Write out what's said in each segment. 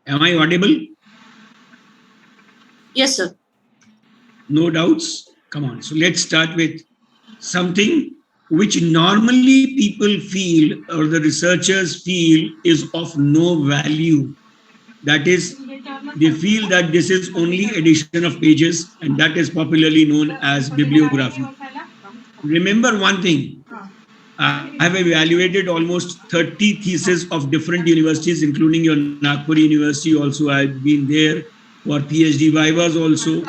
Am I audible? Yes, sir. No doubts? Come on. So let's start with something which normally people feel or the researchers feel is of no value. That is, they feel that this is only addition of pages, and that is popularly known as bibliography. Remember one thing, I have evaluated almost 30 theses of different universities, including your Nagpur University also. I've been there for PhD vivas also.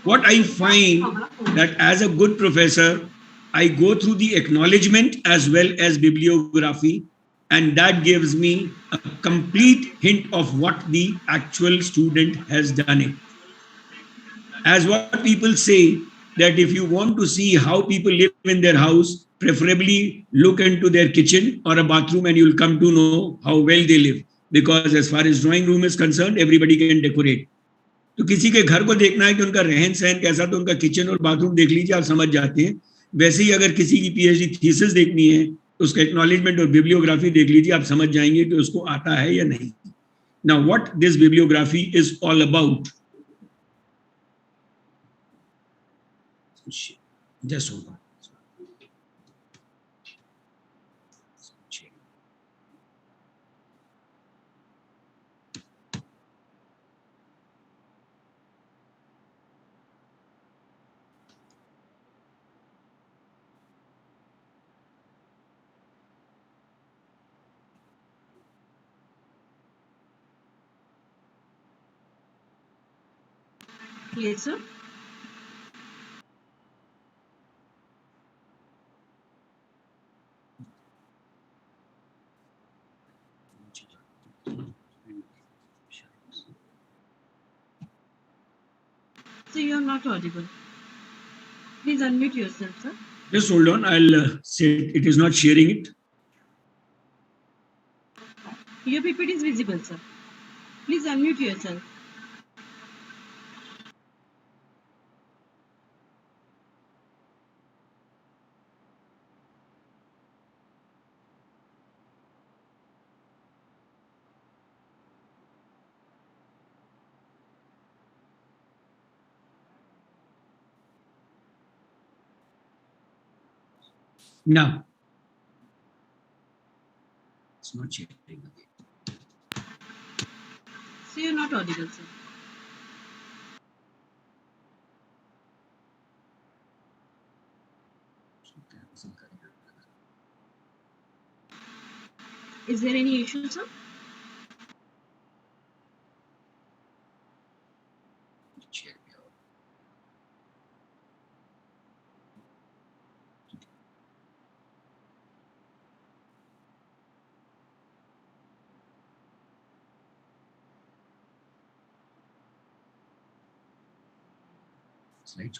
What I find that as a good professor, I go through the acknowledgement as well as bibliography, and that gives me a complete hint of what the actual student has done it. As what people say, that if you want to see how people live in their house, preferably look into their kitchen or a bathroom and you'll come to know how well they live. Because as far as drawing room is concerned, everybody can decorate. तो किसी के घर को देखना है कि उनका रहन सहन कैसा, तो उनका किचन और बाथरूम देख लीजिए, आप समझ जाते हैं. वैसे ही अगर किसी की पीएचडी थीसिस देखनी है तो उसका एक्नॉलेजमेंट और बिब्लियोग्राफी देख लीजिए, आप समझ जाएंगे कि उसको आता है या नहीं. Now what this bibliography is all about. Just hold on. Yes, sir. So you are not audible. Please unmute yourself, sir. Just hold on. I'll say it is not sharing it. Your PPT is visible, sir. Please unmute yourself. Now, it's not sharing again. So you are not audible, sir. Is there any issue, sir? Slides.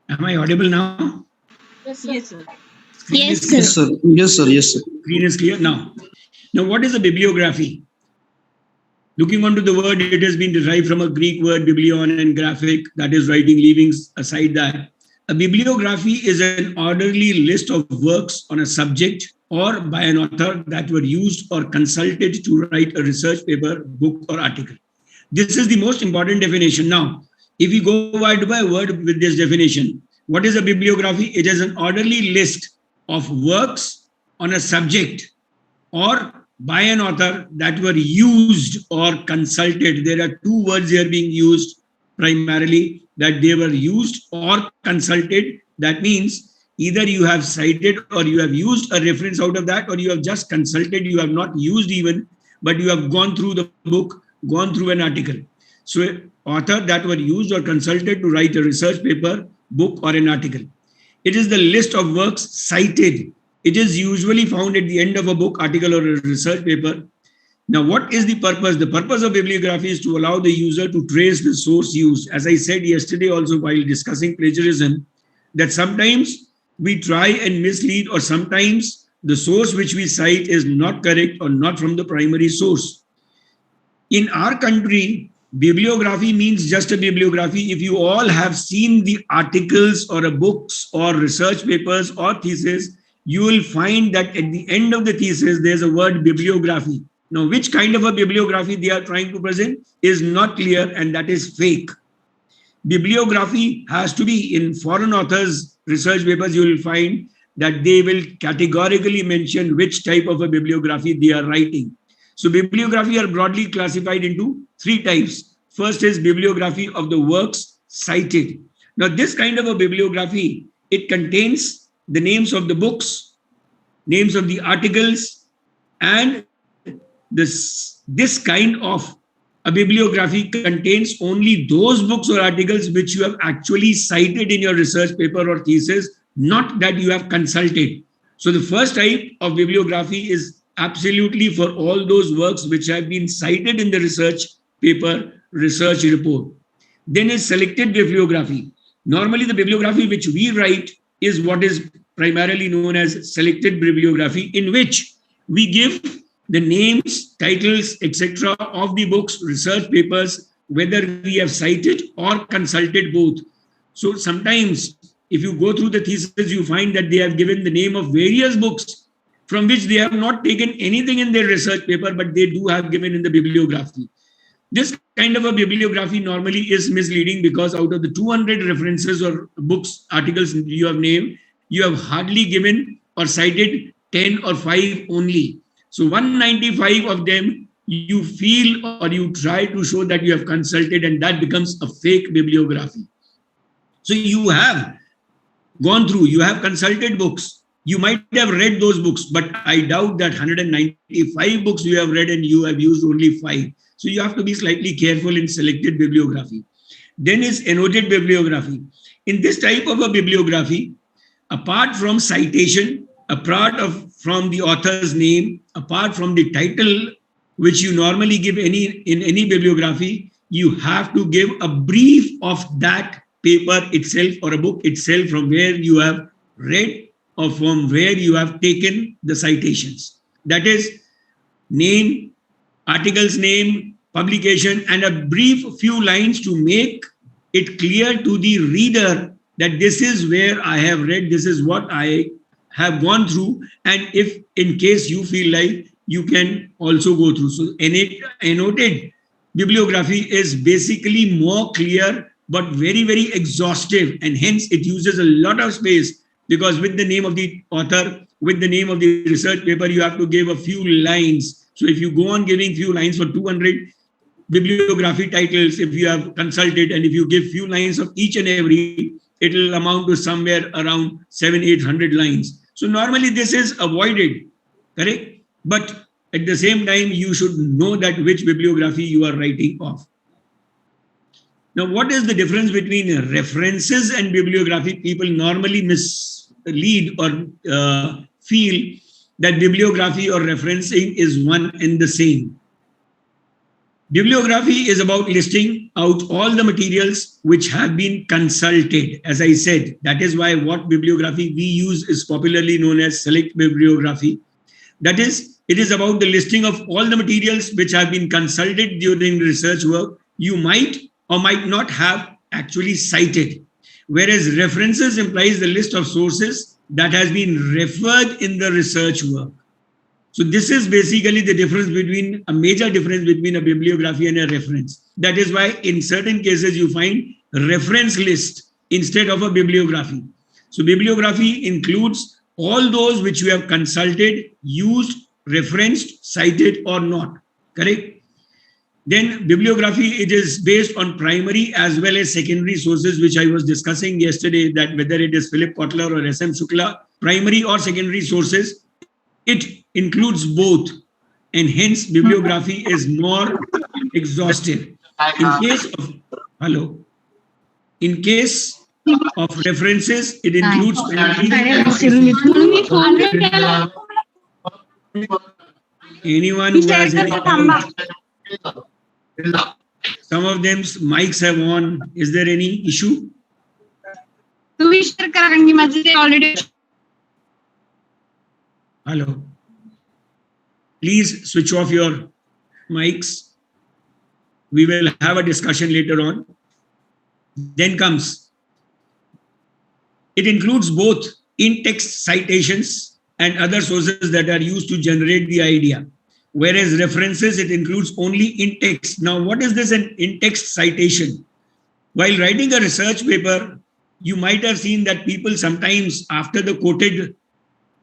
Am I audible now? Yes, sir. Yes, sir. Yes, sir. Yes, sir. Yes, sir. Yes, sir. Screen is clear now. Now, what is a bibliography? Looking onto the word, it has been derived from a Greek word, biblion, and graphic, that is writing, leaving aside that. A bibliography is an orderly list of works on a subject or by an author that were used or consulted to write a research paper, book, or article. This is the most important definition. Now, if we go word by word with this definition, what is a bibliography? It is an orderly list of works on a subject or by an author that were used or consulted. There are two words here being used primarily, that they were used or consulted. That means either you have cited or you have used a reference out of that, or you have just consulted, you have not used even, but you have gone through the book, gone through an article. So author that were used or consulted to write a research paper, book, or an article. It is the list of works cited. It is usually found at the end of a book, article, or a research paper. Now, what is the purpose? The purpose of bibliography is to allow the user to trace the source used. As I said yesterday also while discussing plagiarism, that sometimes we try and mislead, or sometimes the source which we cite is not correct or not from the primary source. In our country, bibliography means just a bibliography. If you all have seen the articles or books or research papers or thesis, you will find that at the end of the thesis, there's a word bibliography. Now, which kind of a bibliography they are trying to present is not clear, and that is fake. Bibliography has to be, in foreign authors' research papers, you will find that they will categorically mention which type of a bibliography they are writing. So bibliography are broadly classified into three types. First is bibliography of the works cited. Now, this kind of a bibliography, it contains the names of the books, names of the articles, and this kind of a bibliography contains only those books or articles which you have actually cited in your research paper or thesis, not that you have consulted. So the first type of bibliography is absolutely for all those works which have been cited in the research paper, research report. Then is selected bibliography. Normally the bibliography which we write is what is primarily known as selected bibliography, in which we give the names, titles, etc. of the books, research papers, whether we have cited or consulted both. So sometimes if you go through the thesis, you find that they have given the name of various books from which they have not taken anything in their research paper, but they do have given in the bibliography. This kind of a bibliography normally is misleading, because out of the 200 references or books, articles you have named, you have hardly given or cited 10 or 5 only. So 195 of them you feel or you try to show that you have consulted, and that becomes a fake bibliography. So you have gone through, you have consulted books, you might have read those books, but I doubt that 195 books you have read and you have used only 5. So you have to be slightly careful in selected bibliography. Then is annotated bibliography. In this type of a bibliography, apart from citation, from the author's name, apart from the title, which you normally give in any bibliography, you have to give a brief of that paper itself or a book itself, from where you have read or from where you have taken the citations. That is name, article's name, publication, and a brief few lines to make it clear to the reader that this is where I have read, this is what I have gone through, and if in case you feel like, you can also go through. So annotated bibliography is basically more clear but very, very exhaustive, and hence it uses a lot of space, because with the name of the author, with the name of the research paper, you have to give a few lines. So if you go on giving few lines for 200 bibliography titles, if you have consulted, and if you give few lines of each and every, it will amount to somewhere around 700-800 lines. So normally this is avoided, correct? But at the same time, you should know that which bibliography you are writing of. Now, what is the difference between references and bibliography? People normally mislead or feel that bibliography or referencing is one and the same. Bibliography is about listing out all the materials which have been consulted. As I said, that is why what bibliography we use is popularly known as select bibliography. That is, it is about the listing of all the materials which have been consulted during research work you might or might not have actually cited. Whereas references implies the list of sources that has been referred in the research work. So this is basically the difference between, a major difference between a bibliography and a reference. That is why in certain cases you find reference list instead of a bibliography. So bibliography includes all those which you have consulted, used, referenced, cited or not, correct? Then bibliography, it is based on primary as well as secondary sources, which I was discussing yesterday, that whether it is Philip Kotler or S.M. Shukla, primary or secondary sources, it includes both, and hence bibliography is more exhaustive. In case of references, it includes anyone who has any doubt. Some of them mics have on. Is there any issue? तुम्ही share करा कारण की माझे ते already. Hello. Please switch off your mics. We will have a discussion later on. Then comes, it includes both in-text citations and other sources that are used to generate the idea. Whereas references, it includes only in-text. Now, what is this an in-text citation? While writing a research paper, you might have seen that people sometimes, after the quoted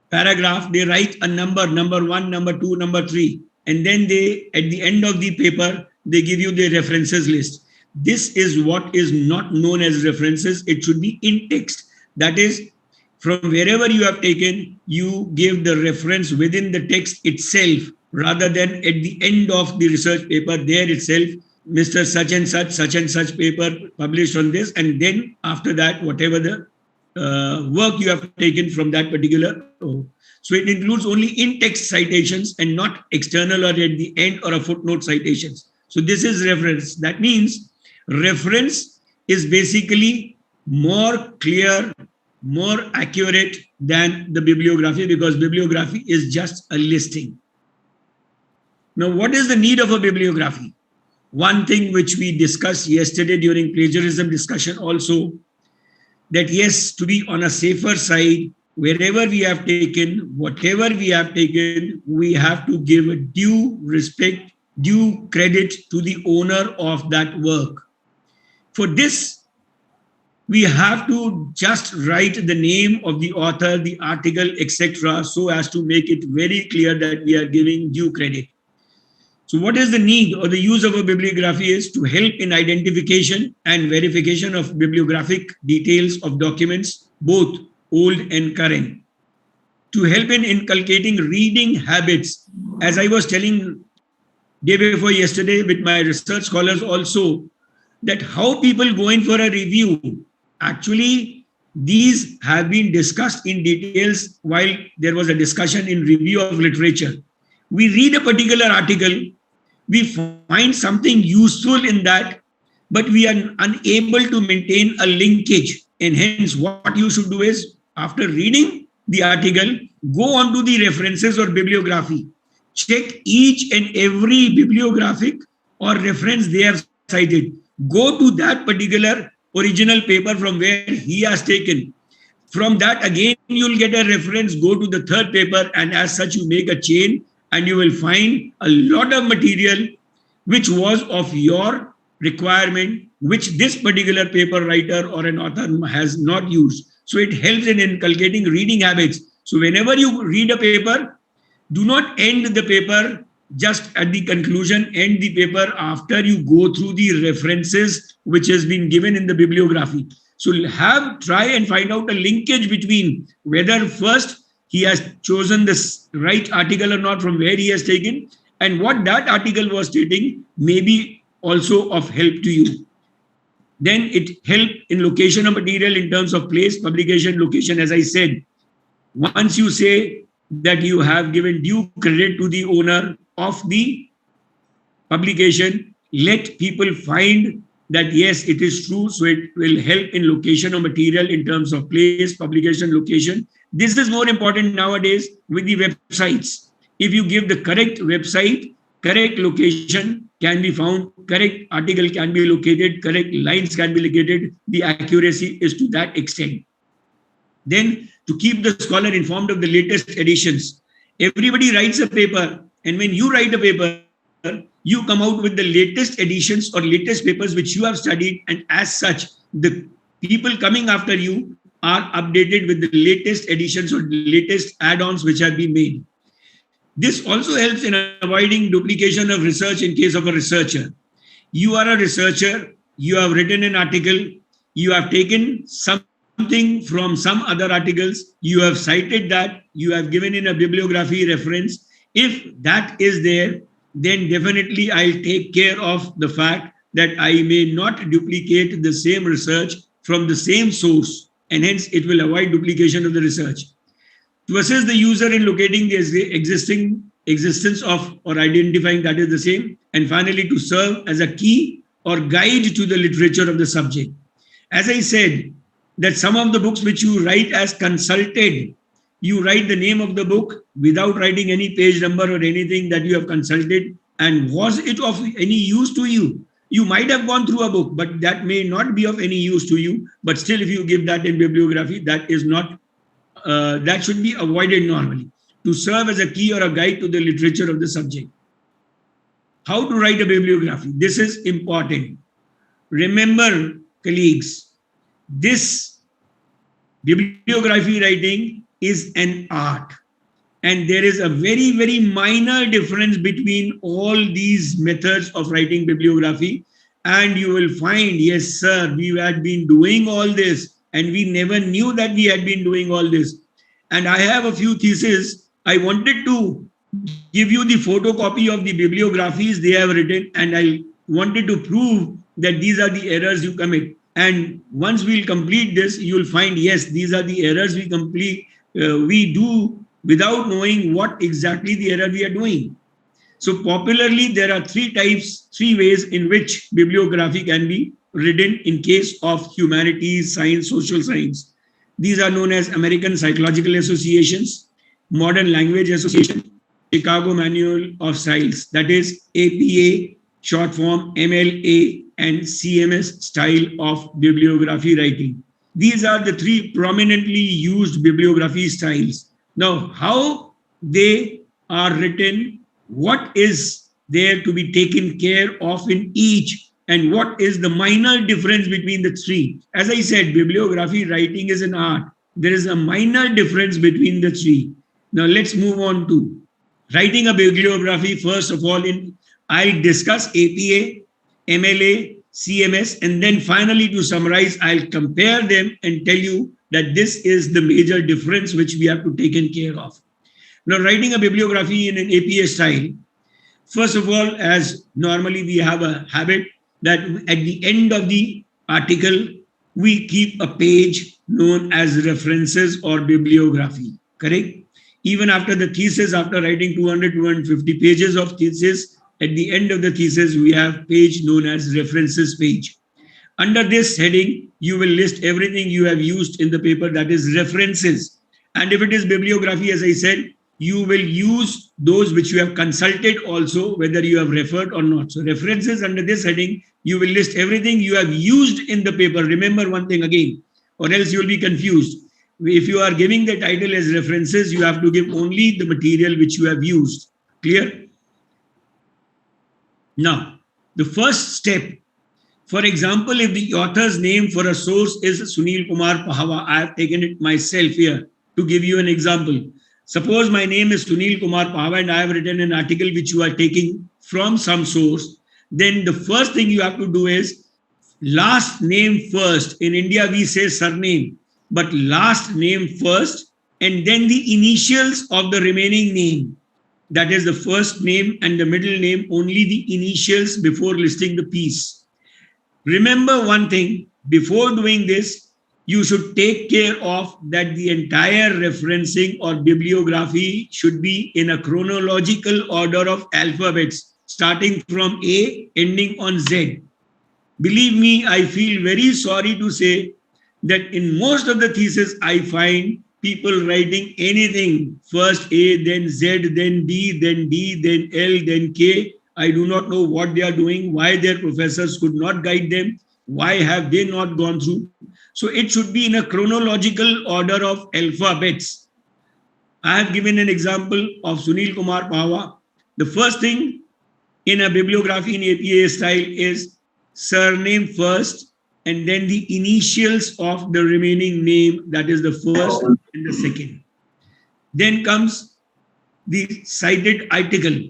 paragraph, they write a number, number 1, number 2, number 3, and then they, at the end of the paper, they give you the references list. This is what is not known as references. It should be in text. That is, from wherever you have taken, you give the reference within the text itself, rather than at the end of the research paper, there itself, Mr. Such and such paper published on this, and then after that, whatever the work you have taken from that particular. So it includes only in-text citations and not external or at the end or a footnote citations. So this is reference. That means reference is basically more clear, more accurate than the bibliography, because bibliography is just a listing. Now, what is the need of a bibliography? One thing which we discussed yesterday during plagiarism discussion also, that yes, to be on a safer side, wherever we have taken, whatever we have taken, we have to give due respect, due credit to the owner of that work. For this, we have to just write the name of the author, the article, etc., so as to make it very clear that we are giving due credit. So what is the need or the use of a bibliography is to help in identification and verification of bibliographic details of documents, both old and current. To help in inculcating reading habits, as I was telling day before yesterday with my research scholars also, that how people go in for a review. Actually, these have been discussed in details while there was a discussion in review of literature. We read a particular article, we find something useful in that, but we are unable to maintain a linkage. And hence, what you should do is, after reading the article, go on to the references or bibliography. Check each and every bibliographic or reference they have cited. Go to that particular original paper from where he has taken. From that, again, you'll get a reference, go to the third paper, and as such, you make a chain, and you will find a lot of material which was of your requirement, which this particular paper writer or an author has not used. So it helps in inculcating reading habits. So whenever you read a paper, do not end the paper just at the conclusion. End the paper after you go through the references which has been given in the bibliography. So try and find out a linkage between whether first he has chosen this right article or not from where he has taken, and what that article was stating may be also of help to you. Then it helps in location of material in terms of place, publication, location. As I said, once you say that you have given due credit to the owner of the publication, let people find that yes, it is true. So it will help in location of material in terms of place, publication, location. This is more important nowadays with the websites. If you give the correct website, correct location can be found, correct article can be located, correct lines can be located. The accuracy is to that extent. Then to keep the scholar informed of the latest editions. Everybody writes a paper, and when you write a paper, you come out with the latest editions or latest papers which you have studied, and as such, the people coming after you are updated with the latest editions or the latest add-ons which have been made. This also helps in avoiding duplication of research in case of a researcher. You are a researcher, you have written an article, you have taken something from some other articles, you have cited that, you have given in a bibliography reference. If that is there, then definitely I'll take care of the fact that I may not duplicate the same research from the same source, and hence it will avoid duplication of the research. To assist the user in locating the existence of or identifying that is the same, and finally to serve as a key or guide to the literature of the subject. As I said, that some of the books which you write as consulted, you write the name of the book without writing any page number or anything that you have consulted, and was it of any use to you? You might have gone through a book, but that may not be of any use to you. But still, if you give that in bibliography, that is not, that should be avoided normally, to serve as a key or a guide to the literature of the subject. How to write a bibliography? This is important. Remember, colleagues, this bibliography writing is an art. And there is a very, very minor difference between all these methods of writing bibliography. And you will find, yes, sir, we had been doing all this and we never knew that we had been doing all this. And I have a few theses. I wanted to give you the photocopy of the bibliographies they have written, and I wanted to prove that these are the errors you commit. And once we'll complete this, you'll find, yes, these are the errors we do without knowing what exactly the error we are doing. So popularly, there are three ways in which bibliography can be written in case of humanities, science, social science. These are known as American Psychological Associations, Modern Language Association, Chicago Manual of Styles, that is APA, short form MLA, and CMS style of bibliography writing. These are the three prominently used bibliography styles. Now, how they are written, what is there to be taken care of in each, and what is the minor difference between the three? As I said, bibliography writing is an art. There is a minor difference between the three. Now, let's move on to writing a bibliography. First of all, I'll discuss APA, MLA, CMS, and then finally, to summarize, I'll compare them and tell you that this is the major difference which we have to take care of. Now, writing a bibliography in an APA style, first of all, as normally we have a habit that at the end of the article, we keep a page known as references or bibliography, correct? Even after the thesis, after writing 200, 250 pages of thesis, at the end of the thesis, we have page known as references page. Under this heading, you will list everything you have used in the paper, that is references. And if it is bibliography, as I said, you will use those which you have consulted also, whether you have referred or not. So references, under this heading, you will list everything you have used in the paper. Remember one thing again, or else you will be confused. If you are giving the title as references, you have to give only the material which you have used. Clear? Now, the first step, for example, if the author's name for a source is Sunil Kumar Pahwa, I have taken it myself here to give you an example. Suppose my name is Sunil Kumar Pahwa and I have written an article which you are taking from some source, then the first thing you have to do is last name first. In India, we say surname, but last name first, and then the initials of the remaining name. That is the first name and the middle name, only the initials before listing the piece. Remember one thing, before doing this, you should take care of that the entire referencing or bibliography should be in a chronological order of alphabets, starting from A, ending on Z. Believe me, I feel very sorry to say that in most of the theses, I find people writing anything, first A, then Z, then B, then D, then L, then K. I do not know what they are doing, why their professors could not guide them, why have they not gone through. So it should be in a chronological order of alphabets. I have given an example of Sunil Kumar Pahwa. The first thing in a bibliography in APA style is surname first, and then the initials of the remaining name, that is the first and the second. Then comes the cited article.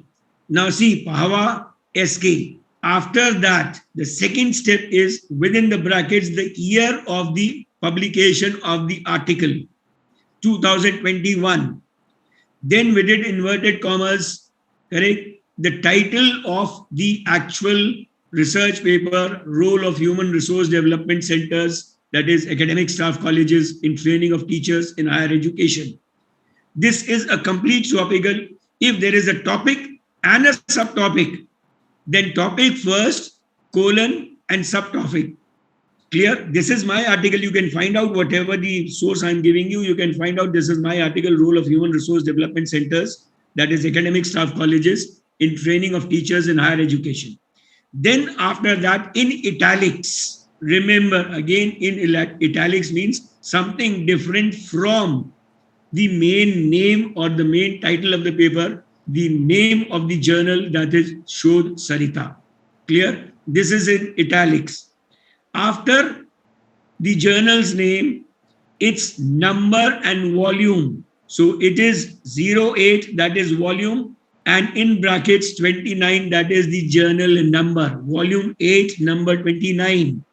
Now see, Pahwa SK. After that, the second step is within the brackets, the year of the publication of the article, 2021. Then within inverted commas, correct, the title of the actual research paper, role of human resource development centers, that is academic staff colleges in training of teachers in higher education. This is a complete topical. If there is a topic and a subtopic, then topic first, colon, and subtopic. Clear? This is my article. You can find out whatever the source I'm giving you. You can find out this is my article, role of human resource development centers, that is academic staff colleges in training of teachers in higher education. Then after that, in italics, remember again, in italics means something different from the main name or the main title of the paper, the name of the journal, that is Shodh Sarita. Clear? This is in italics. After the journal's name, its number and volume. So it is 08, that is volume, and in brackets 29, that is the journal number, volume 8, number 29.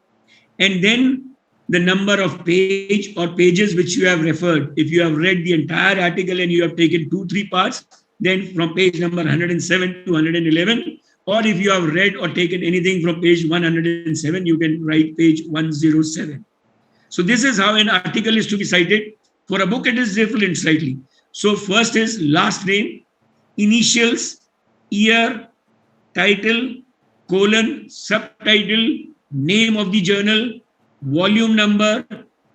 And then the number of page or pages which you have referred. If you have read the entire article and you have taken 2-3 parts, then from page number 107 to 111, or if you have read or taken anything from page 107, you can write page 107. So this is how an article is to be cited. For a book, it is different slightly. So first is last name, initials, year, title, colon, subtitle, name of the journal, volume number,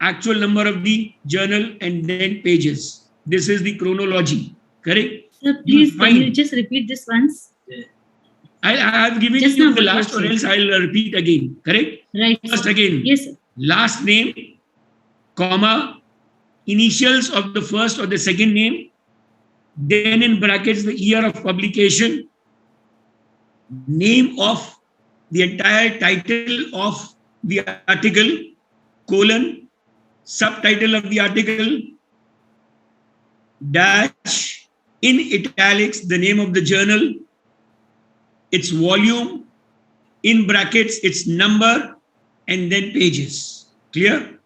actual number of the journal, and then pages. This is the chronology, correct? Sir, please, can you just repeat this once? I have given Just you now, the last, or else I'll repeat again, correct? Right. First again, Yes, sir. last name, comma, initials of the first or the second name, then in brackets the year of publication, name of the entire title of the article, colon, subtitle of the article, dash, in italics the name of the journal, its volume, in brackets its number, and then pages. Clear?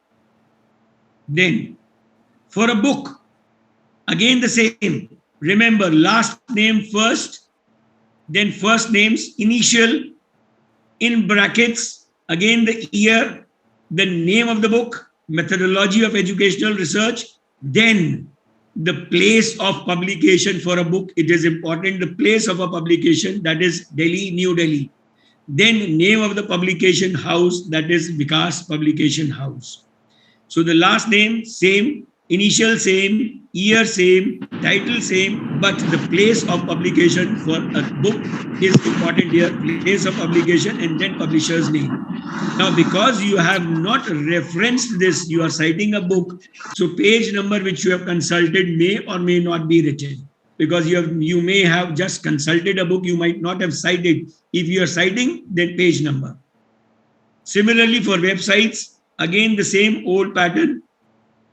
Then for a book, again the same. Remember, last name first, then first name's initial, in brackets again the year, the name of the book, methodology of educational research, then the place of publication. For a book, it is important, the place of a publication, that is Delhi, New Delhi. Then name of the publication house, that is Vikas Publication House. So the last name same, initial same, year same, title same, but the place of publication for a book is important here, place of publication and then publisher's name. Now, because you have not referenced this, you are citing a book, so page number which you have consulted may or may not be written, because you may have just consulted a book, you might not have cited. If you are citing, then page number. Similarly, for websites, again the same old pattern,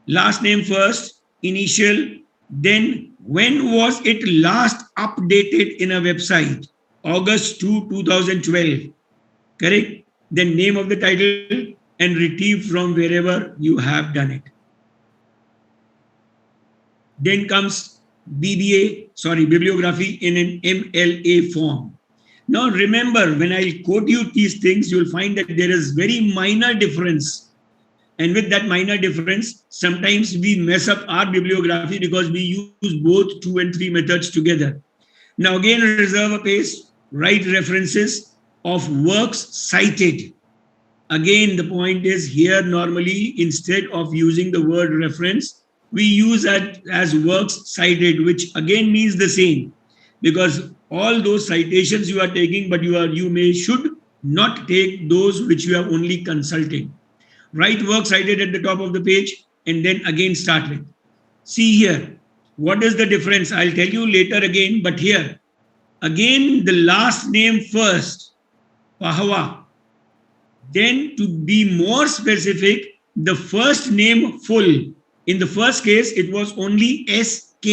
last name first, initial, then when was it last updated in a website? August 2, 2012, correct? Then name of the title and retrieved from wherever you have done it. Then comes bibliography in an MLA form. Now remember, when I quote you these things, you'll find that there is very minor difference. And with that minor difference, sometimes we mess up our bibliography because we use both 2 and 3 methods together. Now again, reserve a pace, write references of works cited. Again, the point is here, normally, instead of using the word reference, we use it as works cited, which again means the same, because all those citations you are taking, but you should not take those which you have only consulted. Write work cited at the top of the page and then again start with. See here, what is the difference? I'll tell you later again, but here, again the last name first, Pahwa. Then to be more specific, the first name full. In the first case, it was only SK.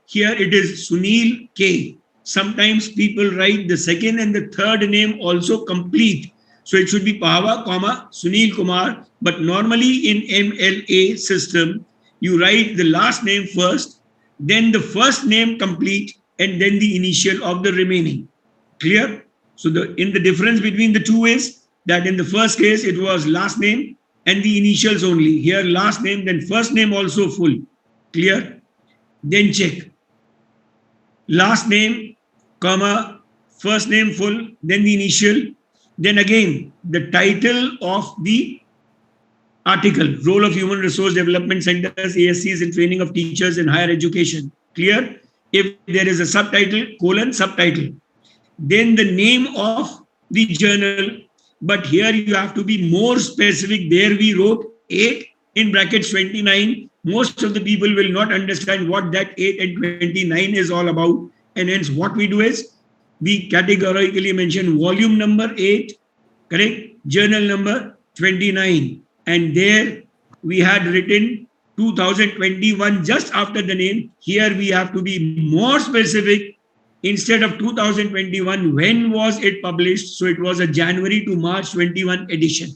Here it is Sunil K. Sometimes people write the second and the third name also complete. So it should be Pahwa, Sunil Kumar. But normally in MLA system, you write the last name first, then the first name complete, and then the initial of the remaining. Clear? So in the difference between the two is that in the first case, it was last name and the initials only. Here, last name, then first name also full. Clear? Then check. Last name, comma, first name full, then the initial, then again, the title of the Article, role of human resource development centers, ASCs in training of teachers in higher education. Clear? If there is a subtitle, colon, subtitle. Then the name of the journal, but here you have to be more specific. There we wrote 8 in brackets 29. Most of the people will not understand what that 8 and 29 is all about. And hence what we do is, we categorically mention volume number 8, correct? Journal number 29. And there we had written 2021 just after the name. Here we have to be more specific. Instead of 2021, when was it published? So it was a January to March 21 edition.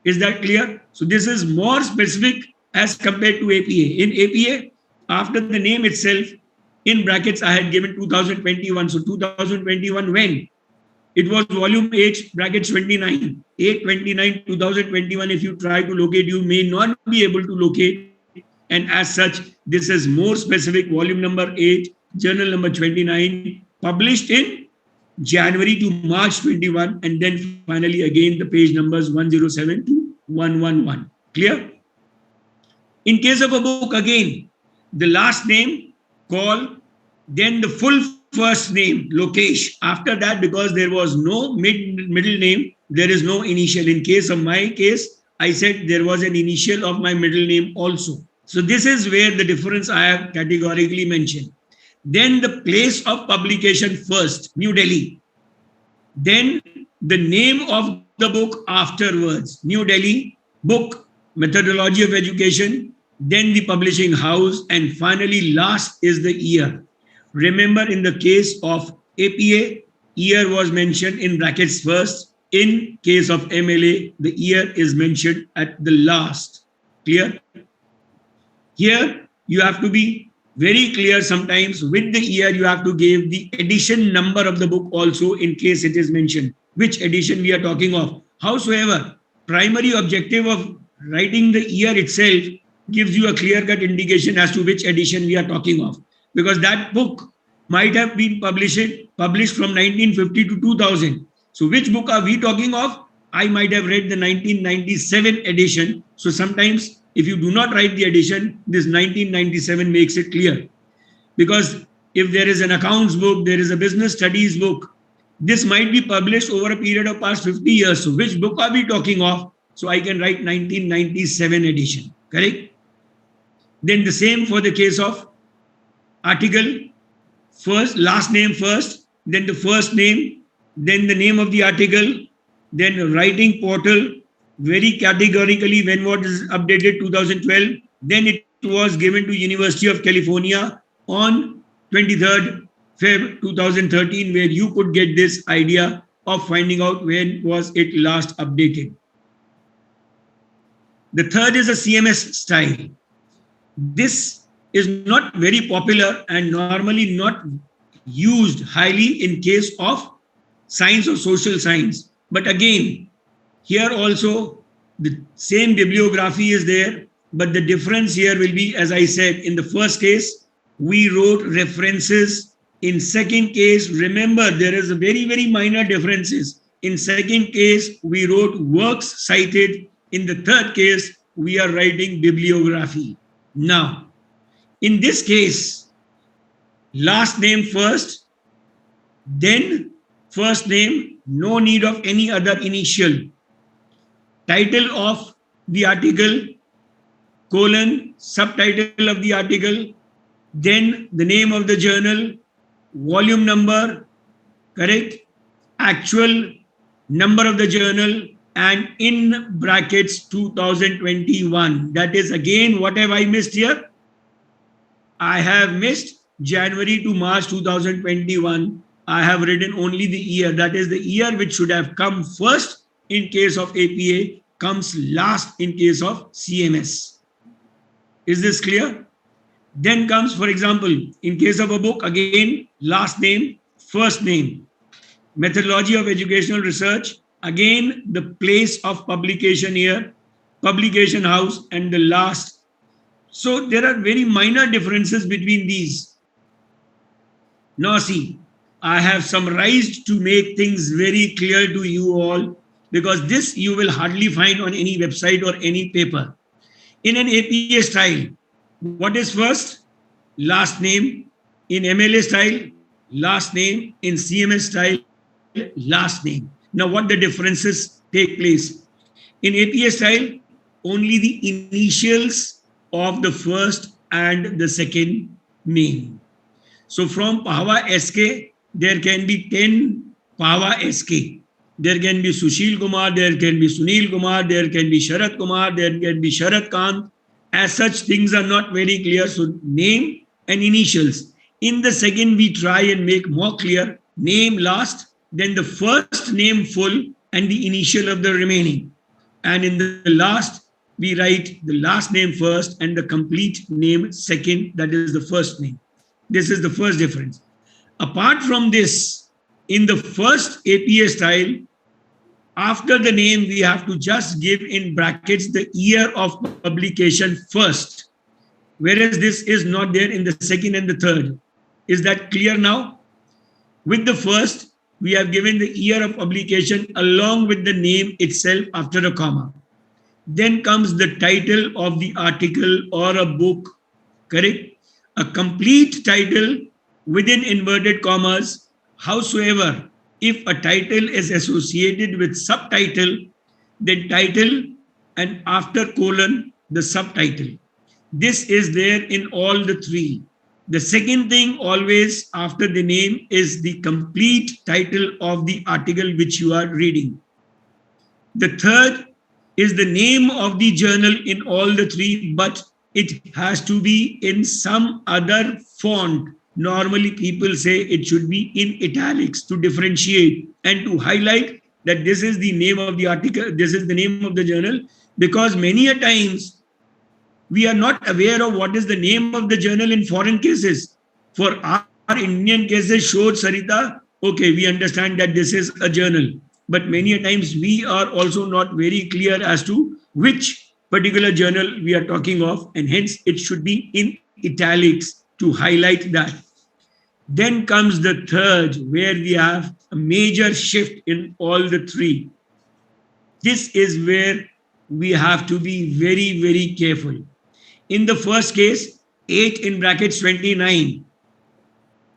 Is that clear? So this is more specific as compared to APA. In APA, after the name itself, in brackets, I had given 2021. So 2021 when? It was volume 8, brackets 29. 829, 2021. If you try to locate, you may not be able to locate. And as such, this is more specific. Volume number 8, journal number 29, published in January to March 21. And then finally, again, the page numbers 107 to 111. Clear? In case of a book, again, the last name, call, then the full first name, Lokesh. After that, because there was no middle name, there is no initial. In case of my case, I said there was an initial of my middle name also. So this is where the difference I have categorically mentioned. Then the place of publication first, New Delhi. Then the name of the book afterwards, New Delhi, book, methodology of education, then the publishing house, and finally last is the year. Remember, in the case of APA, year was mentioned in brackets first. In case of MLA, the year is mentioned at the last. Clear? Here, you have to be very clear sometimes. With the year, you have to give the edition number of the book also in case it is mentioned. Which edition we are talking of. Howsoever, primary objective of writing the year itself gives you a clear-cut indication as to which edition we are talking of. Because that book might have been published from 1950 to 2000. So which book are we talking of? I might have read the 1997 edition. So sometimes if you do not write the edition, this 1997 makes it clear. Because if there is an accounts book, there is a business studies book, this might be published over a period of past 50 years. So which book are we talking of? So I can write 1997 edition, correct? Then the same for the case of article, first, last name first, then the first name, then the name of the article, then writing portal, very categorically when what is updated 2012, then it was given to University of California on 23rd Feb 2013, where you could get this idea of finding out when was it last updated. The third is a CMS style. This is not very popular and normally not used highly in case of science or social science. But again, here also the same bibliography is there, but the difference here will be, as I said, in the first case, we wrote references. In second case, remember, there is a very, very minor differences. In second case, we wrote works cited. In the third case, we are writing bibliography. Now, in this case, last name first, then first name, no need of any other initial. Title of the article, colon, subtitle of the article, then the name of the journal, volume number, correct, actual number of the journal, and in brackets 2021. That is, again, what have I missed here? I have missed January to March 2021. I have written only the year. That is, the year which should have come first in case of APA comes last in case of CMS. Is this clear? Then comes, for example, in case of a book, again, last name, first name. Methodology of educational research, again, the place of publication here, publication house, and the last. So there are very minor differences between these. Now see, I have summarized to make things very clear to you all. because this you will hardly find on any website or any paper. In an APA style, what is first? Last name. In MLA style, last name. In CMS style, last name. Now, what the differences take place? In APA style, only the initials of the first and the second name. So from Pahwa SK, there can be 10 Pahwa SK. There can be Sushil Kumar, there can be Sunil Kumar, there can be Sharat Kumar, there can be Sharat Kant. As such, things are not very clear. So name and initials. In the second, we try and make more clear. Name last, then the first name full and the initial of the remaining. And in the last, we write the last name first and the complete name second, that is the first name. This is the first difference. Apart from this, in the first APA style, after the name, we have to just give in brackets the year of publication first, whereas this is not there in the second and the third. Is that clear now? With the first, we have given the year of publication along with the name itself after a comma. Then comes the title of the article or a book, correct? A complete title within inverted commas. Howsoever, if a title is associated with subtitle, then title and after colon, the subtitle. This is there in all the three. The second thing always after the name is the complete title of the article which you are reading. The third is the name of the journal in all the three, but it has to be in some other font. Normally people say it should be in italics to differentiate and to highlight that this is the name of the article, this is the name of the journal, because many a times we are not aware of what is the name of the journal in foreign cases. For our Indian cases, showed Sarita, okay, we understand that this is a journal. But many a times we are also not very clear as to which particular journal we are talking of, and hence it should be in italics to highlight that. Then comes the third, where we have a major shift in all the three. This is where we have to be very, very careful. In the first case, 8 in brackets 29.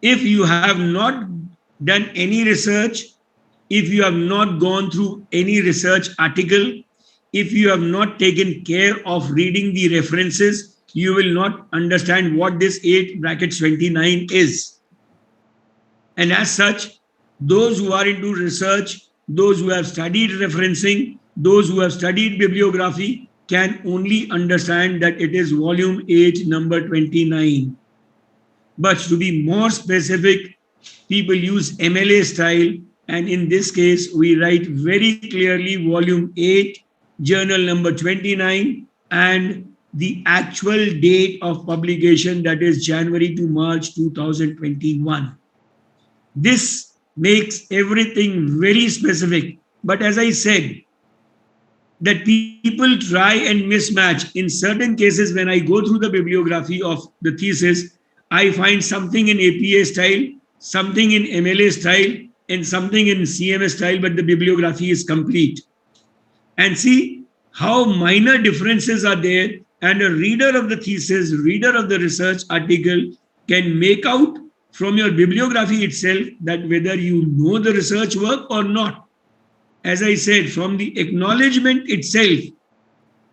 If you have not done any research, if you have not gone through any research article, if you have not taken care of reading the references, you will not understand what this 8 brackets 29 is. And as such, those who are into research, those who have studied referencing, those who have studied bibliography, can only understand that it is volume 8, number 29. But to be more specific, people use MLA style, and in this case, we write very clearly volume 8, journal number 29, and the actual date of publication, that is January to March 2021. This makes everything very specific. But as I said, that people try and mismatch. In certain cases, when I go through the bibliography of the thesis, I find something in APA style, something in MLA style, and something in CMS style, but the bibliography is complete. And see how minor differences are there, and a reader of the thesis, reader of the research article can make out from your bibliography itself that whether you know the research work or not. As I said, from the acknowledgement itself,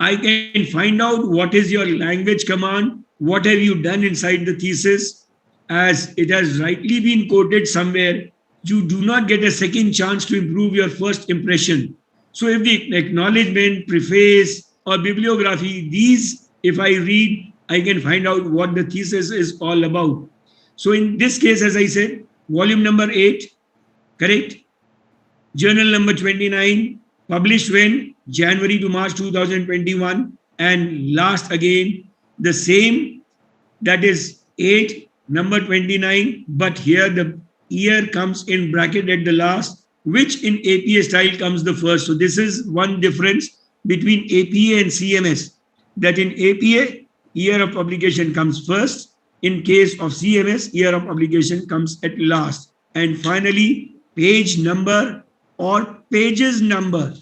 I can find out what is your language command, what have you done inside the thesis. As it has rightly been quoted somewhere, you do not get a second chance to improve your first impression. So if the acknowledgement, preface, or bibliography, these, if I read, I can find out what the thesis is all about. So in this case, as I said, volume number 8, correct? Journal number 29, published when? January to March 2021. And last again, the same, that is 8, number 29, but here the year comes in bracket at the last, which in APA style comes the first. So this is one difference between APA and CMS, that in APA, year of publication comes first. In case of CMS, year of publication comes at last. And finally, page number or pages number.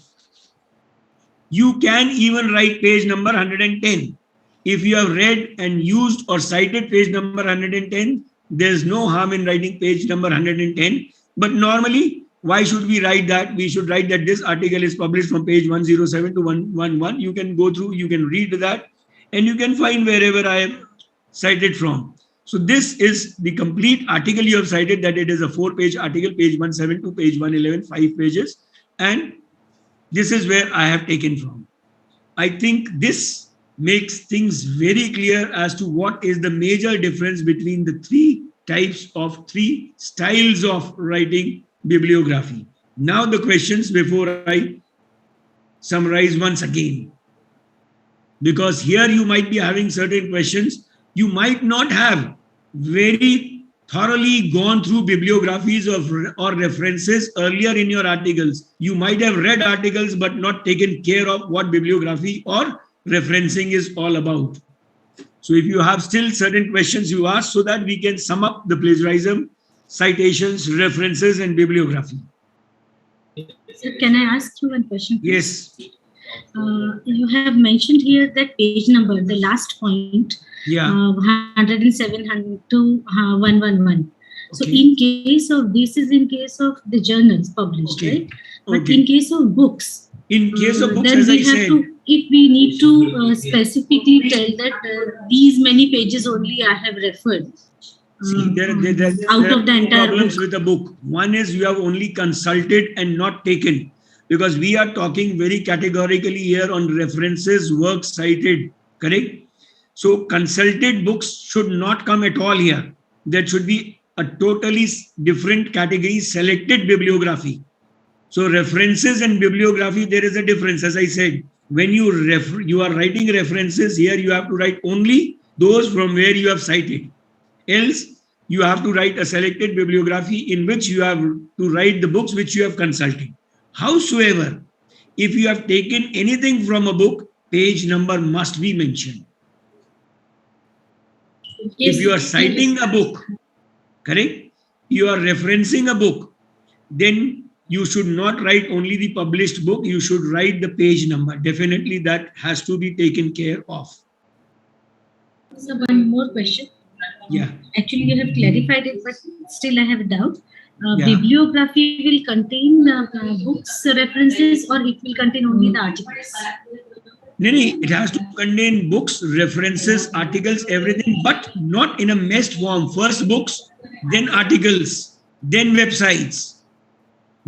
You can even write page number 110. If you have read and used or cited page number 110, there's no harm in writing page number 110. But normally, why should we write that? We should write that this article is published from page 107 to 111. You can go through, you can read that, and you can find wherever I have cited from. So this is the complete article you have cited, that it is a 4-page article, page 107 to page 111, 5 pages. And this is where I have taken from. I think this makes things very clear as to what is the major difference between the three styles of writing bibliography. Now the questions before I summarize once again. Because here you might be having certain questions. You might not have very thoroughly gone through bibliographies or references earlier in your articles. You might have read articles but not taken care of what bibliography or referencing is all about. So if you have still certain questions, you ask so that we can sum up the plagiarism, citations, references, and bibliography. Sir, can I ask you one question, please? Yes. You have mentioned here that page number, the last point, Yeah. 107 to 111. So Okay. in case of, this is in case of the journals published, Okay. right? But Okay. in case of books, In case of books, then as we I have said, to, if we need to specifically tell that these many pages only I have referred. see, there Out are of the entire problems book. with a book. One is you have only consulted and not taken, because we are talking very categorically here on references, works cited, correct? So consulted books should not come at all here. There should be a totally different category, selected bibliography. So references and bibliography, there is a difference. As I said, when you are writing references, here you have to write only those from where you have cited. Else, you have to write a selected bibliography in which you have to write the books which you have consulted. Howsoever, if you have taken anything from a book, page number must be mentioned. Yes, If you are citing a book, correct? You are referencing a book, then you should not write only the published book, you should write the page number. Definitely that has to be taken care of. So one more question. Yeah. Actually, you have clarified it, but still I have a doubt. Yeah. Bibliography will contain books, references, or it will contain only the articles? No, it has to contain books, references, articles, everything, but not in a meshed form. First books, then articles, then websites.